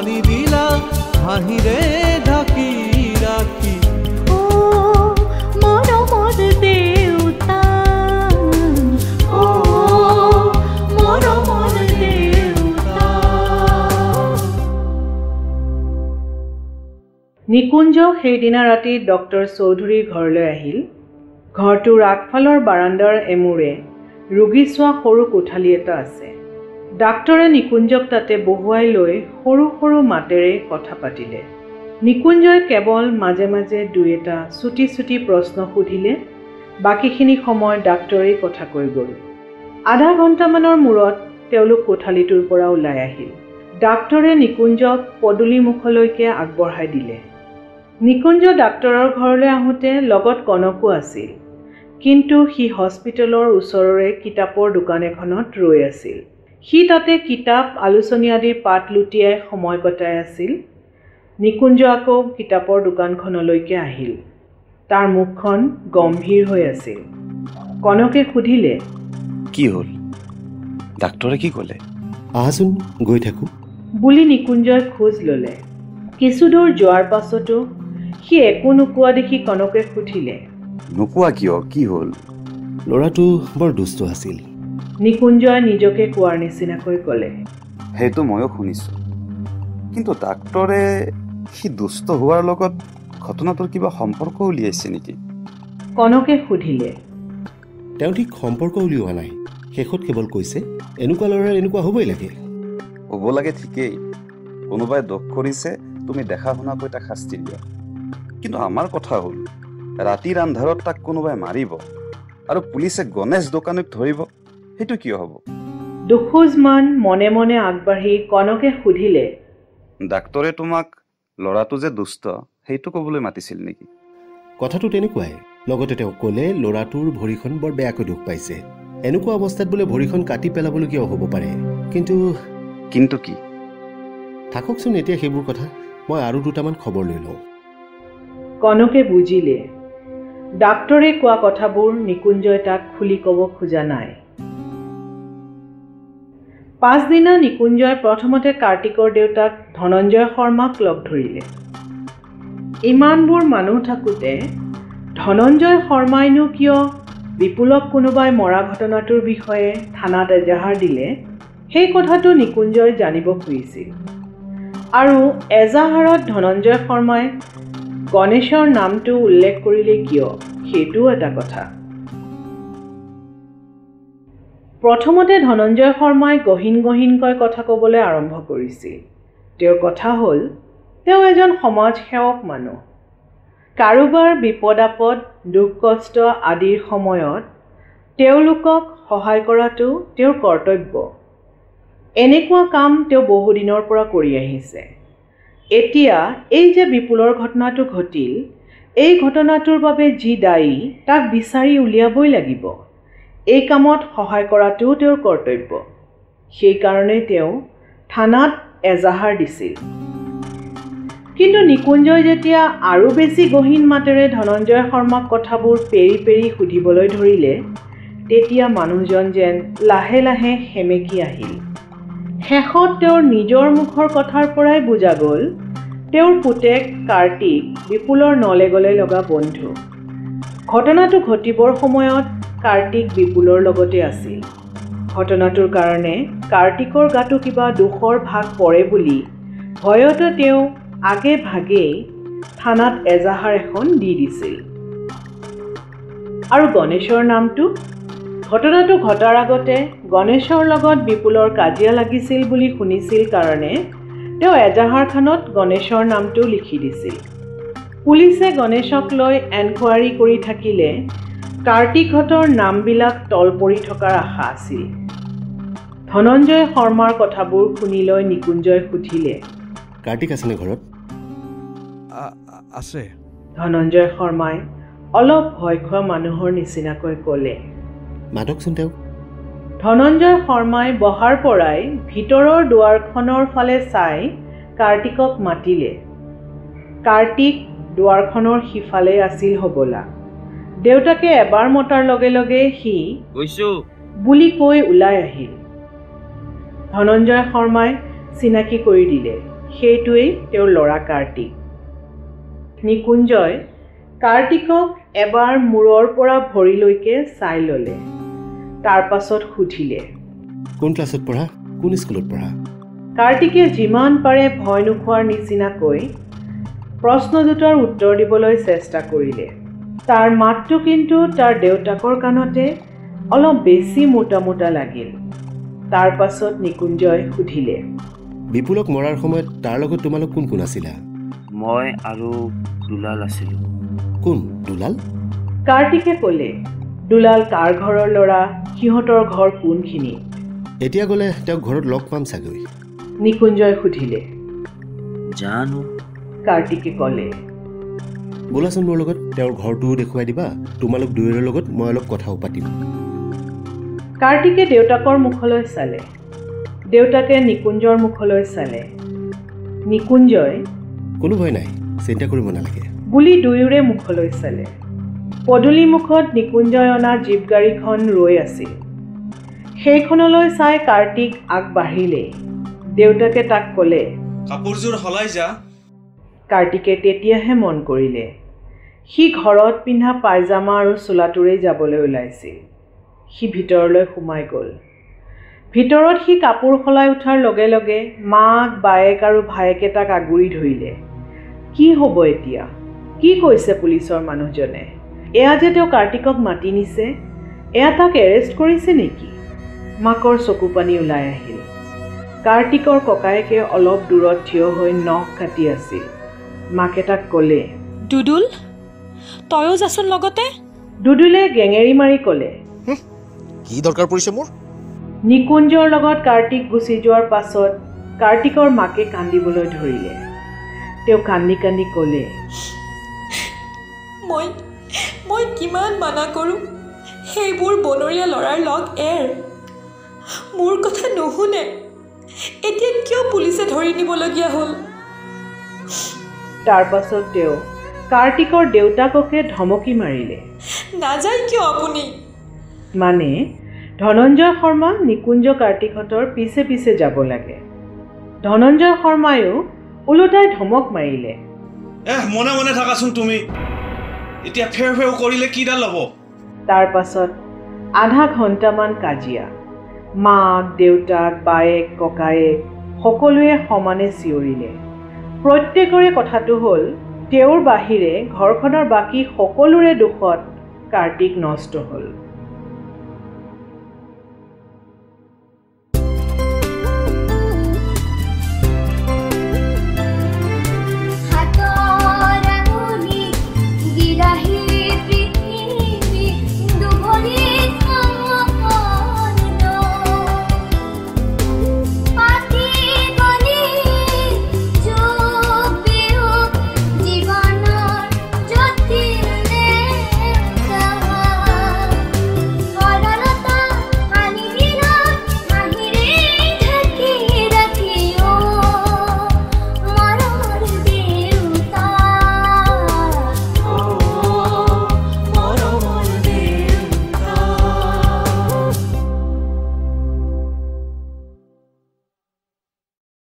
আনি দিলা হাঁহিৰে ঢাকি ৰাখি মৰমৰ দেউতা মৰমৰ দেউতা। নিকুঞ্জ সেইদিনা ৰাতি ডক্টৰ চৌধুৰীৰ ঘৰলৈ আহিল। ঘৰটোৰ আগফালৰ বাৰাণ্ডাৰ এমূৰে ৰোগী চোৱা সৰু কোঠালি এটা আছে। ডাক্তৰে নিকুঞ্জক তাতে বহুৱাই লৈ সৰু সৰু মাতেৰে কথা পাতিলে। নিকুঞ্জই কেৱল মাজে মাজে দুই এটা চুটি চুটি প্ৰশ্ন সুধিলে। বাকীখিনি সময় ডাক্তৰেই কথা কৈ গ'ল। আধা ঘণ্টামানৰ মূৰত তেওঁলোক কোঠালিটোৰ পৰা ওলাই আহিল। ডাক্তৰে নিকুঞ্জক পদূলিমুখলৈকে আগবঢ়াই দিলে। নিকুঞ্জ ডাক্তৰৰ ঘৰলৈ আহোঁতে লগত কনকো আছিল, কিন্তু সি হস্পিটেলৰ ওচৰৰে কিতাপৰ দোকান এখনত ৰৈ আছিল। সি তাতে কিতাপ আলোচনী আদিৰ পাত লুটিয়াই সময় কটাই আছিল। নিকুঞ্জ আকৌ কিতাপৰ দোকানখনলৈকে আহিল। তাৰ মুখখন গম্ভীৰ হৈ আছিল। কনকে সুধিলে, কি হ'ল? ডাক্তৰে কি ক'লে? আহাচোন গৈ থাকোঁ বুলি নিকুঞ্জই খোজ ল'লে। কিছু দূৰ যোৱাৰ পাছতো সি একো নোকোৱা দেখি কনকে সুধিলে, নোকোৱা কিয়? কি হ'ল? ল'ৰাটো বৰ দুষ্ট আছিল। নিকুঞ্জই নিজকে কোৱাৰ নিচিনাকৈ ক'লে, সেইটো ময়ো শুনিছোঁ, কিন্তু ডাক্তৰে সি দুষ্ট হোৱাৰ লগত ঘটনাটোৰ কিবা সম্পৰ্ক উলিয়াইছে নেকি? কনকে সুধিলে। তেওঁ ঠিক সম্পৰ্ক উলিওৱা নাই, শেষত কেৱল কৈছে এনেকুৱা ল'ৰাৰ এনেকুৱা হ'বই লাগে। হ'ব লাগে ঠিকেই, কোনোবাই দোষ কৰিছে, তুমি দেখা শুনাকৈ তাক শাস্তি দিয়া। কিন্তু আমাৰ কথা হ'ল, ৰাতিৰ আন্ধাৰত তাক কোনোবাই মাৰিব আৰু পুলিচে গণেশ দোকানীক ধৰিব, সেইটো কিয় হ'ব? দুখোজমান মনে মনে আগবাঢ়ি কনকে সুধিলে, ডাক্তৰে তোমাক ল'ৰাটো যে দুষ্ট সেইটো ক'বলৈ মাতিছিল নেকি? কথাটো তেনেকুৱাই। লগতে তেওঁ ক'লে ল'ৰাটোৰ ভৰিখন বৰ বেয়াকৈ দুখ পাইছে। এনেকুৱা অৱস্থাত বোলে ভৰিখন কাটি পেলাবলগীয়াও হ'ব পাৰে। কিন্তু কি? থাককচোন এতিয়া সেইবোৰ কথা, মই আৰু দুটামান খবৰ লৈ লওঁ। কনকে বুজিলে ডাক্তৰে কোৱা কথাবোৰ নিকুঞ্জই তাক খুলি ক'ব খোজা নাই। পাছদিনা নিকুঞ্জই প্ৰথমতে কাৰ্তিকৰ দেউতাক ধনঞ্জয় শৰ্মাক লগ ধৰিলে। ইমানবোৰ মানুহ থাকোঁতে ধনঞ্জয় শৰ্মাইনো কিয় বিপুলক কোনোবাই মৰা ঘটনাটোৰ বিষয়ে থানাত এজাহাৰ দিলে, সেই কথাটো নিকুঞ্জই জানিব খুজিছিল। আৰু এজাহাৰত ধনঞ্জয় শৰ্মাই গণেশৰ নামটো উল্লেখ কৰিলে কিয়, সেইটোও এটা কথা। প্ৰথমতে ধনঞ্জয় শৰ্মাই গহীনকৈ কথা ক'বলৈ আৰম্ভ কৰিছিল। তেওঁৰ কথা হ'ল, তেওঁ এজন সমাজ সেৱক মানুহ। কাৰোবাৰ বিপদ আপদ দুখ কষ্ট আদিৰ সময়ত তেওঁলোকক সহায় কৰাটো তেওঁৰ কৰ্তব্য। এনেকুৱা কাম তেওঁ বহুদিনৰ পৰা কৰি আহিছে। এতিয়া এই যে বিপুলৰ ঘটনাটো ঘটিল, এই ঘটনাটোৰ বাবে যি দায়ী তাক বিচাৰি উলিয়াবই লাগিব। এই কামত সহায় কৰাটোও তেওঁৰ কৰ্তব্য। সেইকাৰণে তেওঁ থানাত এজাহাৰ দিছিল। কিন্তু নিকুঞ্জই যেতিয়া আৰু বেছি গহীন মাতেৰে ধনঞ্জয় শৰ্মাক কথাবোৰ পেৰি পেৰি সুধিবলৈ ধৰিলে, তেতিয়া মানুহজন যেন লাহে লাহে সেমেকি আহিল। শেষত তেওঁৰ নিজৰ মুখৰ কথাৰ পৰাই বুজা গ'ল, তেওঁৰ পুতেক কাৰ্তিক বিপুলৰ নলে গলে লগা বন্ধু। ঘটনাটো ঘটিবৰ সময়ত কাৰ্তিক বিপুলৰ লগতে আছিল। ঘটনাটোৰ কাৰণে কাৰ্তিকৰ গাতো কিবা দোষৰ ভাগ পৰে বুলি ভয়তে তেওঁ আগে ভাগেই থানাত এজাহাৰ এখন দি দিছিল। আৰু গণেশৰ নামটো? ঘটনাটো ঘটাৰ আগতে গণেশৰ লগত বিপুলৰ কাজিয়া লাগিছিল বুলি শুনিছিল কাৰণে তেওঁ এজাহাৰখনত গণেশৰ নামটো লিখি দিছিল। পুলিচে গণেশক লৈ এনকুৱাৰী কৰি থাকিলে কাৰ্তিকহঁতৰ নামবিলাক তল পৰি থকাৰ আশা আছিল। ধনঞ্জয় শৰ্মাৰ কথাবোৰ শুনি লৈ নিকুঞ্জই সুধিলে, কাৰ্তিক আছেনে ঘৰত? আছে। ধনঞ্জয় শৰ্মাই অলপ ভয় খোৱা মানুহৰ নিচিনাকৈ ক'লে, মাতকচোন তেওঁক। ধনঞ্জয় শৰ্মাই বহাৰ পৰাই ভিতৰৰ দুৱাৰখনৰ ফালে চাই কাৰ্তিকক মাতিলে। কাৰ্তিক দুৱাৰখনৰ সিফালে আছিল হ'বলা। দেউতাকে এবাৰ মতাৰ লগে লগে সি বুলি কৈ ওলাই আহিল। ধনঞ্জয় শৰ্মাই চিনাকি কৰি দিলে সেইটোৱেই তেওঁৰ ল'ৰা কাৰ্তিক। নিকুঞ্জয় কাৰ্তিকক এবাৰ মূৰৰ পৰা ভৰিলৈকে চাই ল'লে। তাৰ পাছত সুধিলে, কোন ক্লাছত পঢ়া, কোন স্কুলত পঢ়া? কাৰ্তিকে যিমান পাৰে ভয় নোখোৱাৰ নিচিনাকৈ প্ৰশ্ন দুটাৰ উত্তৰ দিবলৈ চেষ্টা কৰিলে। তাৰ মাতটো কিন্তু তাৰ দেউতাকৰ কাণতে অলপ বেছি মোটা মোটা লাগিল। তাৰ পাছত নিকুঞ্জয় সুধিলে, বিপুলক মৰাৰ সময়ত তাৰ লগত তোমালোক কোন কোন আছিলা? মই আৰু দুলাল আছিলোঁ। কোন দুলাল? কাৰ্তিকে ক'লে, দুলাল কাৰ ঘৰৰ ল'ৰা, সিহঁতৰ ঘৰ কোনখিনি? এতিয়া গ'লে তেওঁক ঘৰত লগ পাম চাগৈ। নিকুঞ্জয় সুধিলে। জানো। কাৰ্তিকে ক'লে, বোলাচোন মোৰ লগত, তেওঁৰ ঘৰটোও দেখুৱাই দিবা, তোমালোক দুয়োৰে লগত মই অলপ কথাও পাতিম। কাৰ্তিকে দেউতাকৰ মুখলৈ চালে। দেউতাকে নিকুঞ্জৰ মুখলৈ চালে। নিকুঞ্জয় কোনো ভয় নাই, চিন্তা কৰিব নালাগে বুলি দুয়োৰে মুখলৈ চালে। পদূলি মুখত নিকুঞ্জয় অনা জীপ গাড়ীখন ৰৈ আছিল। সেইখনলৈ চাই কাৰ্তিক আগবাঢ়িলে। দেউতাকে তাক ক'লে, কাপোৰযোৰ সলাই যা। কাৰ্তিকে তেতিয়াহে মন কৰিলে সি ঘৰত পিন্ধা পায়জামা আৰু চোলাটোৰেই যাবলৈ ওলাইছিল। সি ভিতৰলৈ সোমাই গ'ল। ভিতৰত সি কাপোৰ সলাই উঠাৰ লগে লগে মাক, বায়েক আৰু ভায়েকে তাক আগুৰি ধৰিলে। কি হ'ব এতিয়া? কি কৈছে পুলিচৰ মানুহজনে? এয়া যে তেওঁ কাৰ্তিকক মাতি নিছে, এয়া তাক এৰেষ্ট কৰিছে নেকি? মাকৰ চকু পানী ওলাই আহিল। কাৰ্তিকৰ ককায়েকে অলপ দূৰত থিয় হৈ নখ কাটি আছিল। মাকে তাক ক'লে, দুদুল, তয়ো যাচোন লগতে। দুদুলে গেঙেৰি মাৰি ক'লে, কি দৰকাৰ পৰিছে মোৰ? নিকুঞ্জৰ লগত কাৰ্তিক গুচি যোৱাৰ পাছত কাৰ্তিকৰ মাকে কান্দিবলৈ ধৰিলে। তেওঁ কান্দি কান্দি ক'লে, মই কিমান মানা কৰোঁ, সেইবোৰ বনৰীয়া ল'ৰাৰ লগ এৰ। মোৰ কথা নুশুনে, এতিয়া কিয় পুলিচে ধৰি নিবলগীয়া হ'ল? তাৰ পাছত তেওঁ কাৰ্তিকৰ দেউতাককে ধমকি মাৰিলে। নাযায় কিয় আপুনি? মানে ধনঞ্জয় শৰ্মা নিকুঞ্জ কাৰ্তিকহঁতৰ পিছে পিছে যাব লাগে। ধনঞ্জয় শৰ্মায়ো ওলোটাই ধমক মাৰিলে, মনে মনে থাকাচোন তুমি, এতিয়া ফেৰ ফেৰ কৰিলে কিডাল হ'ব? তাৰ পাছত আধা ঘণ্টামান কাজিয়া। মাক, দেউতাক, বায়েক, ককায়েক সকলোৱে সমানে চিঞৰিলে। প্ৰত্যেকৰে কথাটো হ'ল তেওঁৰ বাহিৰে ঘৰখনৰ বাকী সকলোৰে দুখত কাৰ্তিক নষ্ট হ'ল।